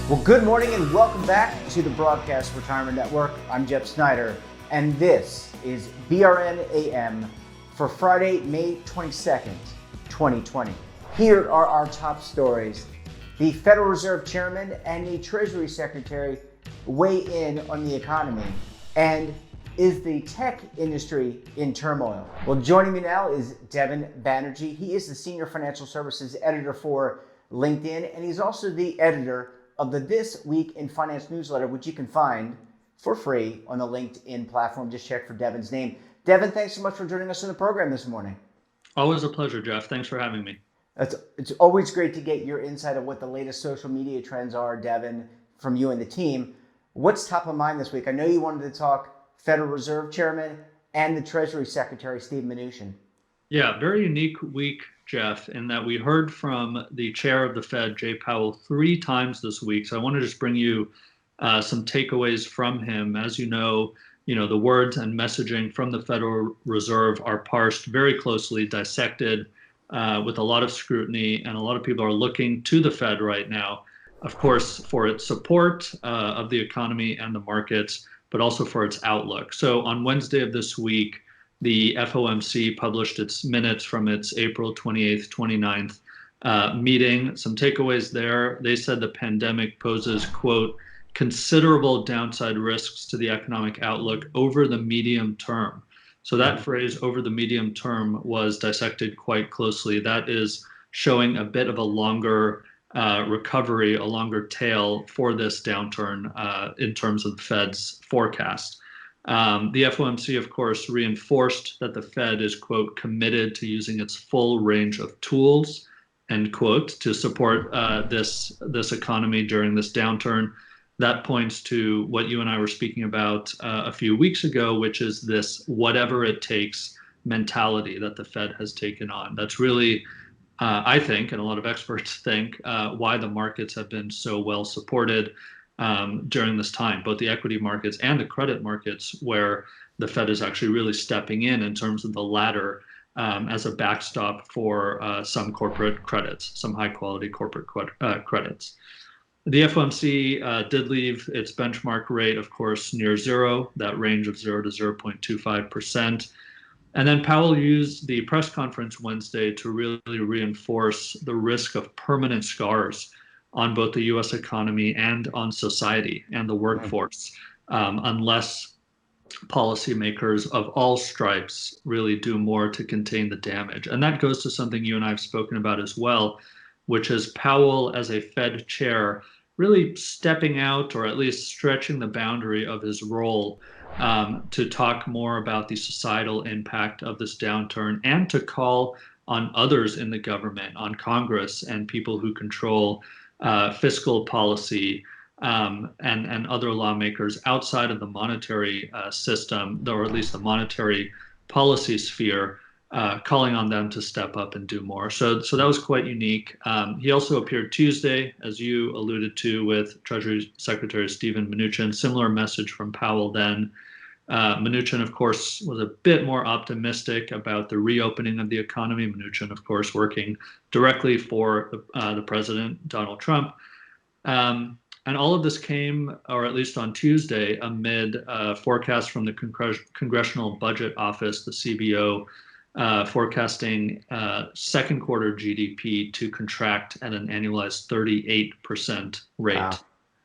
Well, good morning and welcome back to the Broadcast Retirement Network. I'm Jeff Snyder, and this is BRN AM for Friday, May 22nd, 2020. Here are our top stories. The Federal Reserve Chairman and the Treasury Secretary weigh in on the economy. And is the tech industry in turmoil? Well, joining me now is Devin Banerjee. He is the Senior Financial Services Editor for LinkedIn, and he's also the editor of the This Week in Finance newsletter, which you can find for free on the LinkedIn platform. Just check for Devin's name. Devin, thanks so much for joining us on the program this morning. Always a pleasure, Jeff. Thanks for having me. It's always great to get your insight of what the latest social media trends are, Devin, from you and the team. What's top of mind this week? I know you wanted to talk Federal Reserve Chairman and the Treasury Secretary, Steve Mnuchin. Yeah, very unique week, Jeff, in that we heard from the chair of the Fed, Jay Powell, 3 times this week. So I want to just bring you some takeaways from him. As you know, the words and messaging from the Federal Reserve are parsed very closely, dissected with a lot of scrutiny, and a lot of people are looking to the Fed right now, of course, for its support of the economy and the markets, but also for its outlook. So on Wednesday of this week, the FOMC published its minutes from its April 28th, 29th meeting. Some takeaways there. They said the pandemic poses, quote, considerable downside risks to the economic outlook over the medium term. So that phrase, over the medium term, was dissected quite closely. That is showing a bit of a longer recovery, a longer tail for this downturn in terms of the Fed's forecast. The FOMC, of course, reinforced that the Fed is, quote, committed to using its full range of tools, end quote, to support this economy during this downturn. That points to what you and I were speaking about a few weeks ago, which is this whatever it takes mentality that the Fed has taken on. That's really, I think, and a lot of experts think, why the markets have been so well supported during this time, both the equity markets and the credit markets, where the Fed is actually really stepping in terms of the latter as a backstop for some corporate credits, some high quality corporate credits. The FOMC did leave its benchmark rate, of course, near zero, that range of 0 to 0.25%. And then Powell used the press conference Wednesday to really reinforce the risk of permanent scars on both the U.S. economy and on society and the workforce, unless policymakers of all stripes really do more to contain the damage. And that goes to something you and I have spoken about as well, which is Powell as a Fed chair really stepping out, or at least stretching the boundary of his role to talk more about the societal impact of this downturn, and to call on others in the government, on Congress and people who control fiscal policy and other lawmakers outside of the monetary system, or at least the monetary policy sphere, calling on them to step up and do more. So that was quite unique. He also appeared Tuesday, as you alluded to, with Treasury Secretary Steven Mnuchin. Similar message from Powell then. Mnuchin, of course, was a bit more optimistic about the reopening of the economy. Mnuchin, of course, working directly for the president, Donald Trump. And all of this came, or at least on Tuesday, amid forecasts from the Congressional Budget Office, the CBO, forecasting second quarter GDP to contract at an annualized 38% rate. Wow.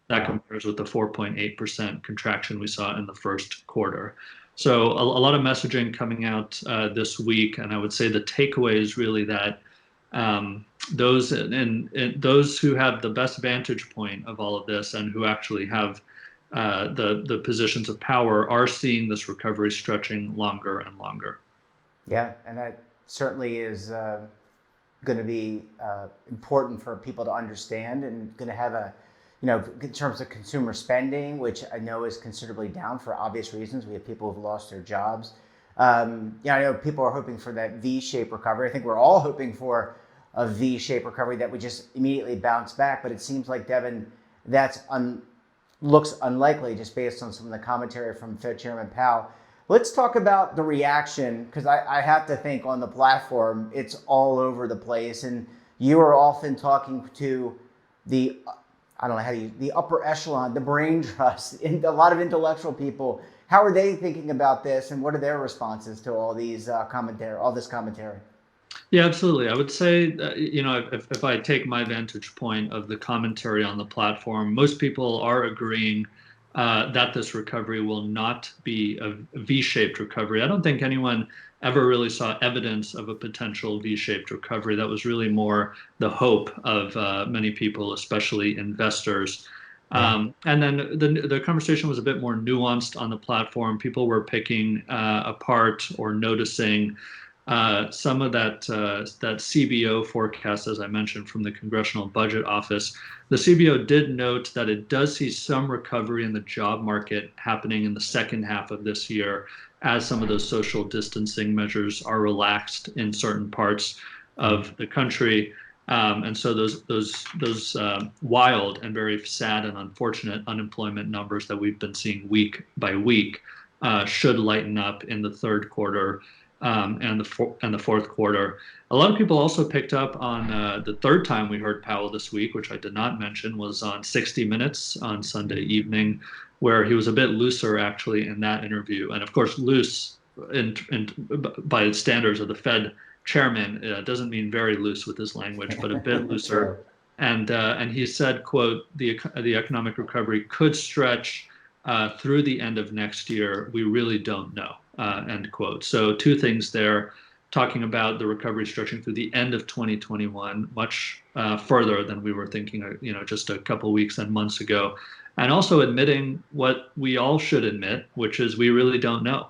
That compares with the 4.8% contraction we saw in the first quarter. So a lot of messaging coming out this week, and I would say the takeaway is really that those who have the best vantage point of all of this, and who actually have the positions of power, are seeing this recovery stretching longer and longer. Yeah, and that certainly is going to be important for people to understand, and going to have a, in terms of consumer spending, which I know is considerably down for obvious reasons. We have people who've lost their jobs. I know people are hoping for that V-shaped recovery. I think we're all hoping for a V-shaped recovery that would just immediately bounce back. But it seems like, Devin, that's looks unlikely just based on some of the commentary from Fed Chairman Powell. Let's talk about the reaction, because I have to think on the platform, it's all over the place. And you are often talking to the, I don't know how you, the upper echelon, the brain trust, a lot of intellectual people, how are they thinking about this, and what are their responses to all these all this commentary? Yeah, absolutely. I would say, if I take my vantage point of the commentary on the platform, most people are agreeing that this recovery will not be a V-shaped recovery. I don't think anyone ever really saw evidence of a potential V-shaped recovery. That was really more the hope of many people, especially investors. And then the conversation was a bit more nuanced on the platform. People were picking apart or noticing some of that CBO forecast, as I mentioned, from the Congressional Budget Office. The CBO did note that it does see some recovery in the job market happening in the second half of this year, as some of those social distancing measures are relaxed in certain parts of the country. And so those wild and very sad and unfortunate unemployment numbers that we've been seeing week by week should lighten up in the third quarter and the fourth quarter. A lot of people also picked up on the third time we heard Powell this week, which I did not mention, was on 60 Minutes on Sunday evening, where he was a bit looser actually in that interview. And of course, loose by the standards of the Fed chairman doesn't mean very loose with his language, but a bit looser. And he said, quote, the economic recovery could stretch through the end of next year. We really don't know, end quote. So two things there, talking about the recovery stretching through the end of 2021, much further than we were thinking, just a couple weeks and months ago. And also admitting what we all should admit, which is we really don't know.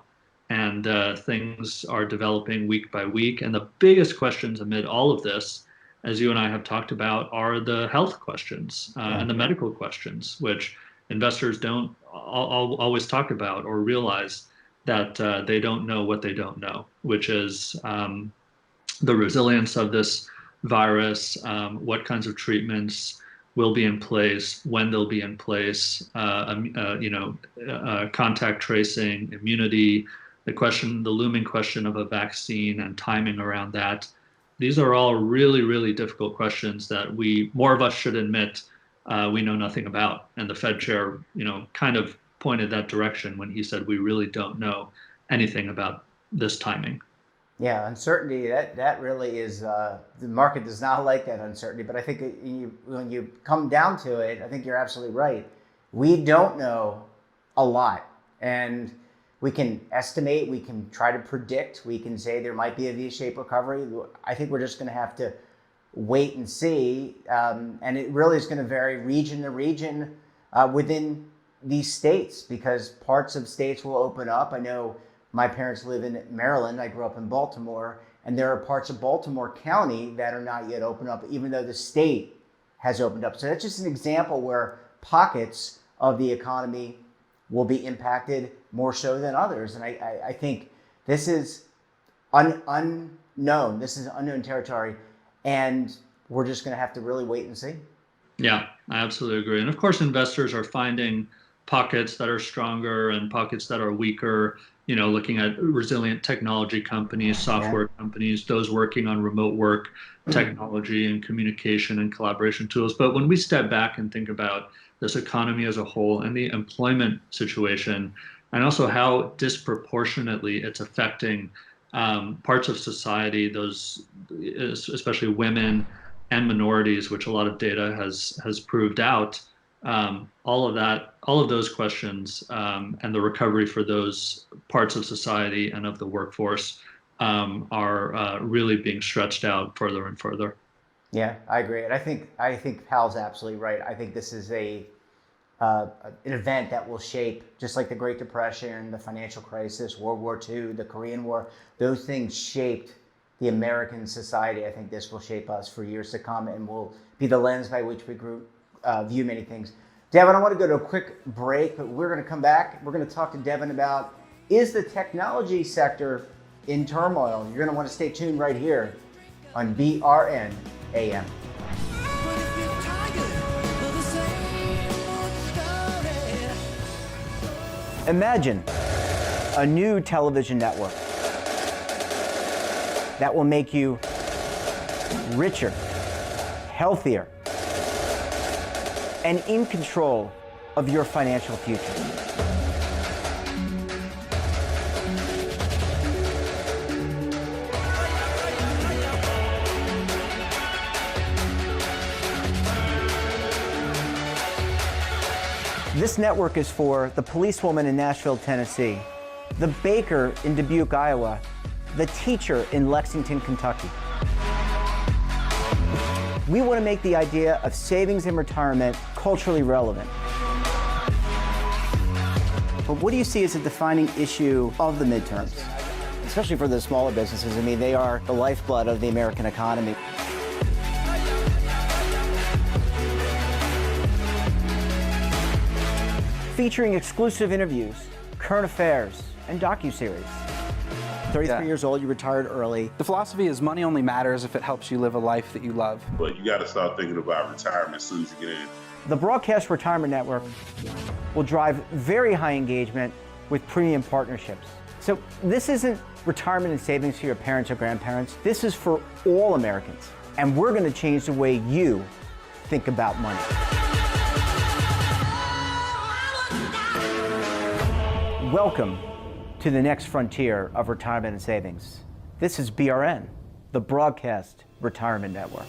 And things are developing week by week. And the biggest questions amid all of this, as you and I have talked about, are the health questions and the medical questions, which investors don't always talk about or realize that they don't know what they don't know, which is the resilience of this virus, what kinds of treatments will be in place, when they'll be in place, contact tracing, immunity, the looming question of a vaccine and timing around that. These are all really, really difficult questions that more of us should admit we know nothing about. And the Fed chair, kind of pointed that direction when he said we really don't know anything about this timing. Yeah, uncertainty, that really is, the market does not like that uncertainty. But I think when you come down to it, I think you're absolutely right. We don't know a lot. And we can estimate, we can try to predict, we can say there might be a V-shaped recovery. I think we're just going to have to wait and see. And it really is going to vary region to region within these states, because parts of states will open up. I know my parents live in Maryland. I grew up in Baltimore, and there are parts of Baltimore County that are not yet opened up, even though the state has opened up. So that's just an example where pockets of the economy will be impacted more so than others. And I think this is unknown. This is unknown territory, and we're just going to have to really wait and see. Yeah, I absolutely agree. And of course, investors are finding pockets that are stronger and pockets that are weaker, looking at resilient technology companies, software companies, those working on remote work technology and communication and collaboration tools. But when we step back and think about this economy as a whole and the employment situation, and also how disproportionately it's affecting parts of society, those especially women and minorities, which a lot of data has proved out. All of those questions and the recovery for those parts of society and of the workforce are really being stretched out further and further. Yeah, I agree, and I think Pal's absolutely right. I think this is an event that will shape, just like the Great Depression, the financial crisis, World War II, the Korean War. Those things shaped the American society. I think this will shape us for years to come, and will be the lens by which we view many things. Devin, I want to go to a quick break, but we're going to come back. We're going to talk to Devin about, is the technology sector in turmoil? You're going to want to stay tuned right here on BRN AM. Imagine a new television network that will make you richer, healthier, and in control of your financial future. This network is for the policewoman in Nashville, Tennessee, the baker in Dubuque, Iowa, the teacher in Lexington, Kentucky. We want to make the idea of savings and retirement culturally relevant. But what do you see as a defining issue of the midterms? Especially for the smaller businesses. I mean, they are the lifeblood of the American economy. Featuring exclusive interviews, current affairs, and docuseries. 33 years old, you retired early. The philosophy is money only matters if it helps you live a life that you love. But you got to start thinking about retirement as soon as you get in. The Broadcast Retirement Network will drive very high engagement with premium partnerships. So this isn't retirement and savings for your parents or grandparents. This is for all Americans. And we're going to change the way you think about money. Welcome to the next frontier of retirement and savings. This is BRN, the Broadcast Retirement Network.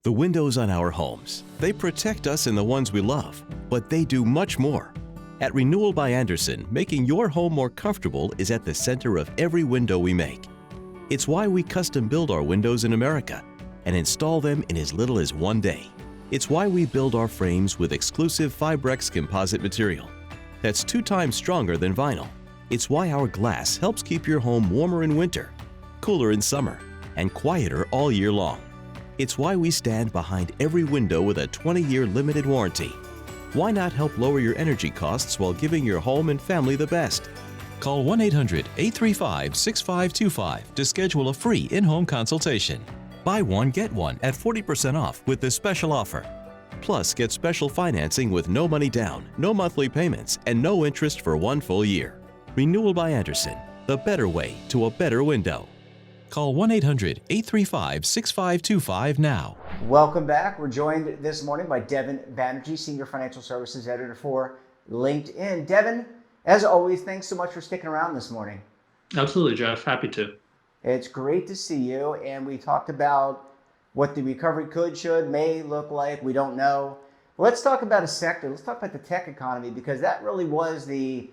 The windows on our homes, they protect us and the ones we love, but they do much more. At Renewal by Andersen, making your home more comfortable is at the center of every window we make. It's why we custom build our windows in America and install them in as little as 1 day. It's why we build our frames with exclusive Fibrex composite material that's 2 times stronger than vinyl. It's why our glass helps keep your home warmer in winter, cooler in summer, and quieter all year long. It's why we stand behind every window with a 20-year limited warranty. Why not help lower your energy costs while giving your home and family the best? Call 1-800-835-6525 to schedule a free in-home consultation. Buy one, get one at 40% off with this special offer. Plus, get special financing with no money down, no monthly payments, and no interest for 1 full year. Renewal by Andersen, the better way to a better window. Call 1-800-835-6525 now. Welcome back. We're joined this morning by Devin Banerjee, Senior Financial Services Editor for LinkedIn. Devin, as always, thanks so much for sticking around this morning. Absolutely, Jeff. Happy to. It's great to see you, and we talked about what the recovery could, should, may look like. We don't know. Let's talk about a sector. Let's talk about the tech economy, because that really was a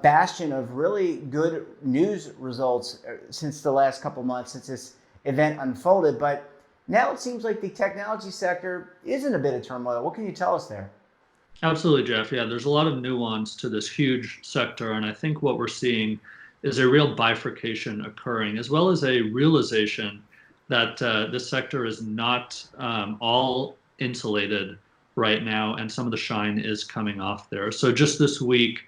bastion of really good news results since the last couple months, since this event unfolded. But now it seems like the technology sector is in a bit of turmoil. What can you tell us there? Absolutely, Jeff. Yeah, there's a lot of nuance to this huge sector, and I think what we're seeing is a real bifurcation occurring, as well as a realization that this sector is not all insulated right now, and some of the shine is coming off there. So just this week,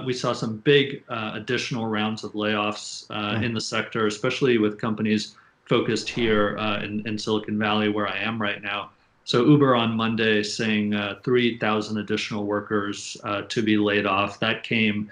we saw some big additional rounds of layoffs in the sector, especially with companies focused here in Silicon Valley, where I am right now. So Uber on Monday saying 3,000 additional workers to be laid off. That came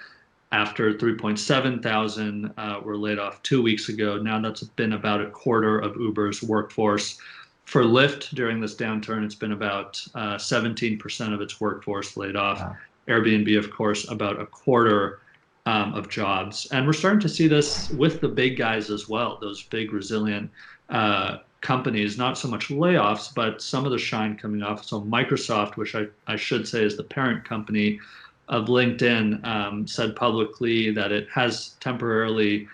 after 3.7 thousand were laid off 2 weeks ago. Now that's been about a quarter of Uber's workforce. For Lyft, during this downturn, it's been about 17% of its workforce laid off. Wow. Airbnb, of course, about a quarter of jobs. And we're starting to see this with the big guys as well, those big resilient companies, not so much layoffs, but some of the shine coming off. So Microsoft, which I should say is the parent company of LinkedIn, said publicly that it has temporarily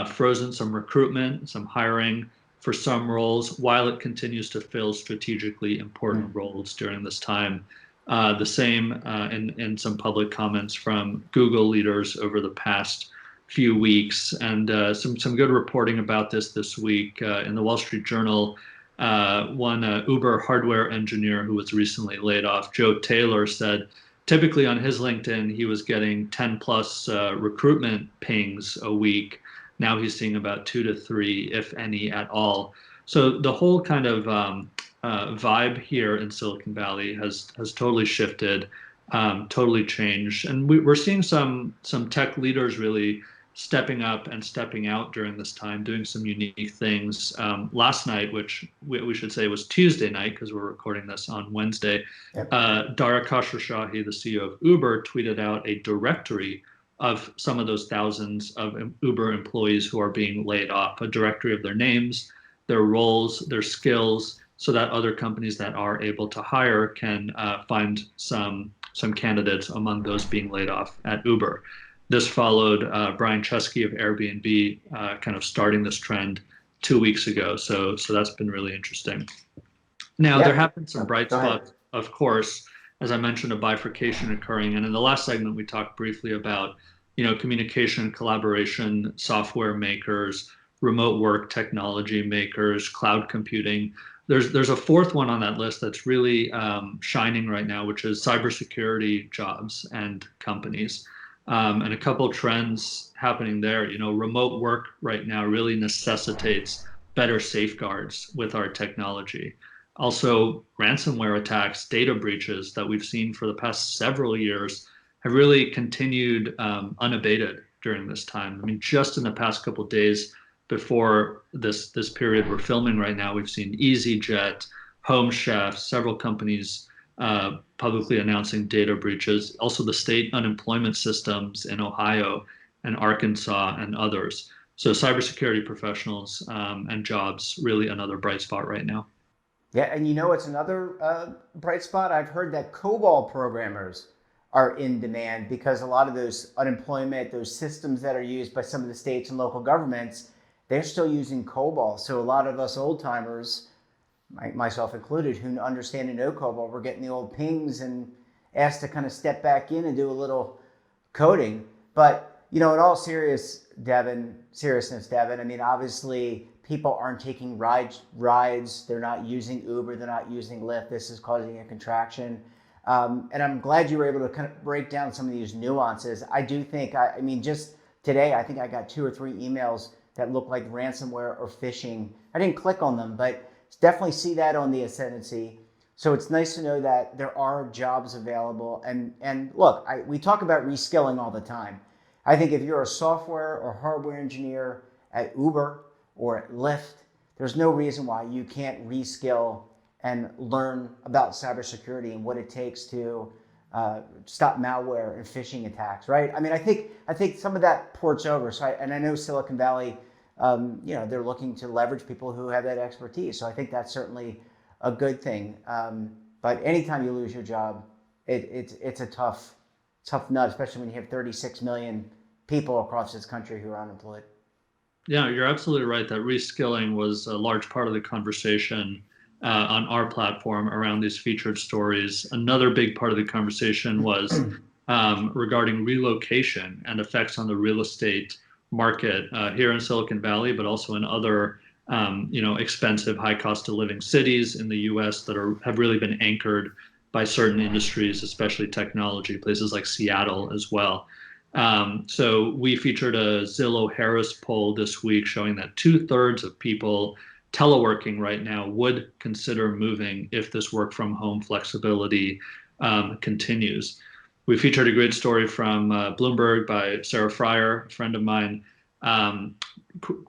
frozen some recruitment, some hiring for some roles, while it continues to fill strategically important roles during this time. The same in some public comments from Google leaders over the past few weeks, and some good reporting about this week in the Wall Street Journal. One Uber hardware engineer who was recently laid off, Joe Taylor, said typically on his LinkedIn he was getting 10 plus recruitment pings a week. Now he's seeing about 2 to 3, if any at all. So the whole kind of vibe here in Silicon Valley has totally shifted, totally changed, and we're seeing some tech leaders really stepping up and stepping out during this time, doing some unique things. Last night, which we should say was Tuesday night because we're recording this on Wednesday, Yep. Dara Khosrowshahi, the CEO of Uber, tweeted out a directory of some of those thousands of Uber employees who are being laid off, a directory of their names, their roles, their skills, so that other companies that are able to hire can find some candidates among those being laid off at Uber. This followed Brian Chesky of Airbnb kind of starting this trend 2 weeks ago. So that's been really interesting. Now, there have been some bright spots, of course, as I mentioned, a bifurcation occurring. And in the last segment, we talked briefly about, communication, collaboration, software makers, remote work technology makers, cloud computing. There's a fourth one on that list that's really shining right now, which is cybersecurity jobs and companies. And a couple trends happening there. Remote work right now really necessitates better safeguards with our technology. Also, ransomware attacks, data breaches that we've seen for the past several years have really continued unabated during this time. I mean, just in the past couple of days before this period we're filming right now, we've seen EasyJet, Home Chef, several companies publicly announcing data breaches, also the state unemployment systems in Ohio and Arkansas and others. So cybersecurity professionals and jobs, really another bright spot right now. Yeah, and it's another bright spot. I've heard that COBOL programmers are in demand because a lot of those unemployment, those systems that are used by some of the states and local governments, they're still using COBOL. So a lot of us old timers, myself included, who understand and know COBOL, we're getting the old pings and asked to kind of step back in and do a little coding. But, in all seriousness, Devin, I mean, obviously people aren't taking rides. They're not using Uber. They're not using Lyft. This is causing a contraction. And I'm glad you were able to kind of break down some of these nuances. I do think, I mean, just today, I think I got 2 or 3 emails that look like ransomware or phishing. I didn't click on them, but definitely see that on the ascendancy. So it's nice to know that there are jobs available. And look, we talk about reskilling all the time. I think if you're a software or hardware engineer at Uber or at Lyft, there's no reason why you can't reskill and learn about cybersecurity and what it takes to stop malware and phishing attacks, right? I mean, I think some of that ports over. So I know Silicon Valley, they're looking to leverage people who have that expertise. So I think that's certainly a good thing. But anytime you lose your job, it's a tough nut, especially when you have 36 million people across this country who are unemployed. Yeah, you're absolutely right that reskilling was a large part of the conversation on our platform around these featured stories. Another big part of the conversation was regarding relocation and effects on the real estate market here in Silicon Valley, but also in other expensive, high cost of living cities in the U.S. that have really been anchored by certain industries, especially technology, places like Seattle as well. So we featured a Zillow Harris poll this week showing that 2/3 of people teleworking right now would consider moving if this work from home flexibility continues. We featured a great story from Bloomberg by Sarah Fryer, a friend of mine,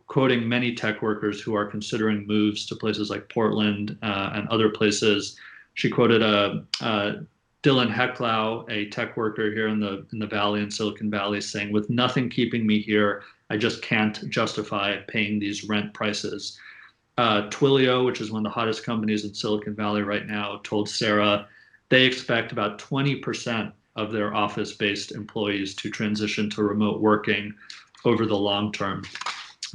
quoting many tech workers who are considering moves to places like Portland and other places. She quoted Dylan Hecklau, a tech worker here in the Valley, in Silicon Valley, saying, "With nothing keeping me here, I just can't justify paying these rent prices." Twilio, which is one of the hottest companies in Silicon Valley right now, told Sarah they expect about 20% of their office-based employees to transition to remote working over the long term.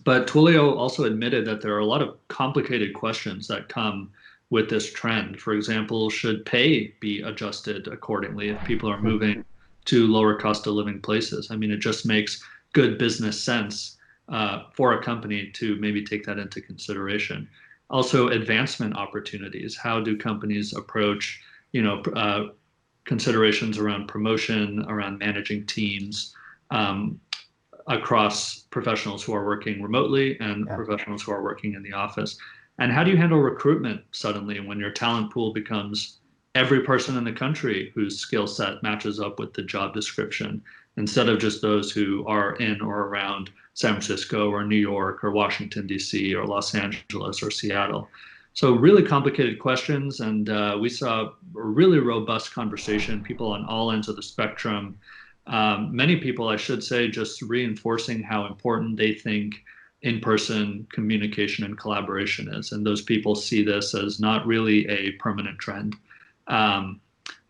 But Twilio also admitted that there are a lot of complicated questions that come with this trend. For example, should pay be adjusted accordingly if people are moving to lower cost of living places? I mean, it just makes good business sense for a company to maybe take that into consideration. Also, advancement opportunities. How do companies approach, considerations around promotion, around managing teams across professionals who are working remotely and professionals who are working in the office? And how do you handle recruitment suddenly when your talent pool becomes every person in the country whose skill set matches up with the job description, instead of just those who are in or around San Francisco or New York or Washington, D.C. or Los Angeles or Seattle. So really complicated questions, and we saw a really robust conversation, people on all ends of the spectrum. Many people, I should say, just reinforcing how important they think in-person communication and collaboration is. And those people see this as not really a permanent trend. A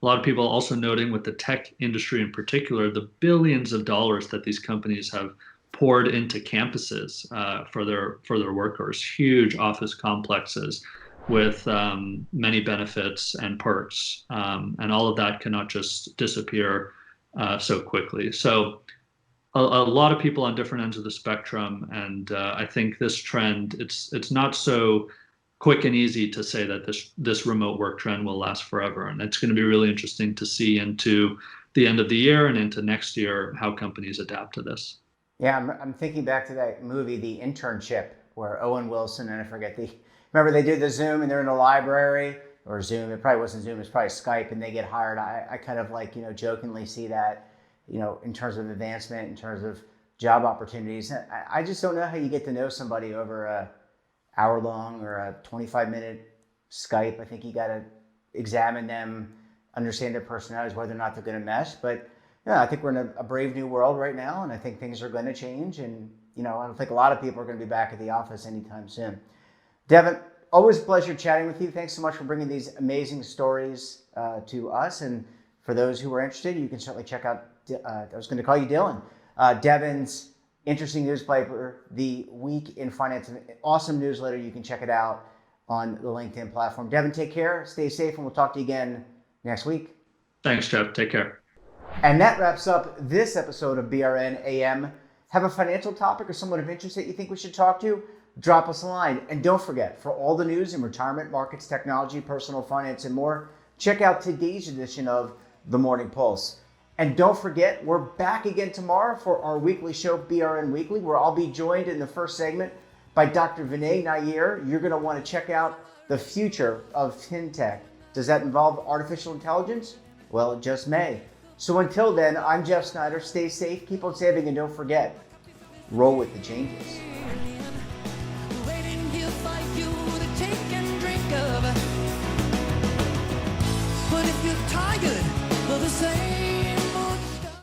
lot of people also noting with the tech industry in particular, the billions of dollars that these companies have poured into campuses for their workers, huge office complexes with many benefits and perks. And all of that cannot just disappear so quickly. So a lot of people on different ends of the spectrum. And I think this trend, it's not so quick and easy to say that this remote work trend will last forever. And it's going to be really interesting to see into the end of the year and into next year how companies adapt to this. Yeah, I'm thinking back to that movie, The Internship, where Owen Wilson, and I forget remember they do the Zoom and they're in the library, or Zoom, it probably wasn't Zoom, it's probably Skype, and they get hired. I kind of like, jokingly see that, in terms of advancement, in terms of job opportunities. I just don't know how you get to know somebody over a hour-long or a 25-minute Skype. I think you got to examine them, understand their personalities, whether or not they're going to mesh. But I think we're in a brave new world right now, and I think things are going to change. And I don't think a lot of people are going to be back at the office anytime soon. Devin, always a pleasure chatting with you. Thanks so much for bringing these amazing stories to us. And for those who are interested, you can certainly check out. I was going to call you Dylan. Devin's interesting newspaper, The Week in Finance, an awesome newsletter. You can check it out on the LinkedIn platform. Devin, take care, stay safe, and we'll talk to you again next week. Thanks, Jeff. Take care. And that wraps up this episode of BRN AM. Have a financial topic or someone of interest that you think we should talk to? Drop us a line. And don't forget, for all the news in retirement, markets, technology, personal finance, and more, check out today's edition of The Morning Pulse. And don't forget, we're back again tomorrow for our weekly show, BRN Weekly, where I'll be joined in the first segment by Dr. Vinay Nair. You're going to want to check out the future of fintech. Does that involve artificial intelligence? Well, it just may. So until then, I'm Jeff Snyder. Stay safe, keep on saving, and don't forget, roll with the changes.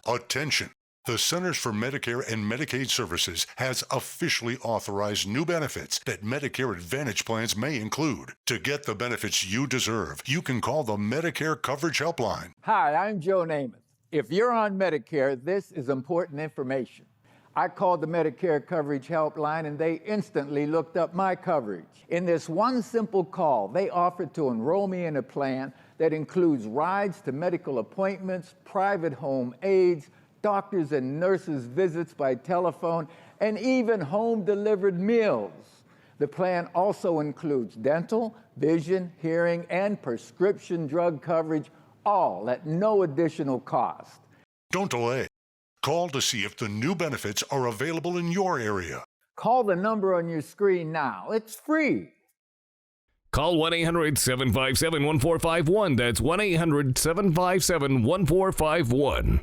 Attention! The Centers for Medicare and Medicaid Services has officially authorized new benefits that Medicare Advantage plans may include. To get the benefits you deserve, you can call the Medicare Coverage Helpline. Hi, I'm Joe Namath. If you're on Medicare, this is important information. I called the Medicare Coverage Helpline and they instantly looked up my coverage. In this one simple call, they offered to enroll me in a plan that includes rides to medical appointments, private home aides, doctors and nurses' visits by telephone, and even home-delivered meals. The plan also includes dental, vision, hearing, and prescription drug coverage, all at no additional cost. Don't delay. Call to see if the new benefits are available in your area. Call the number on your screen now. It's free. Call 1-800-757-1451. That's 1-800-757-1451.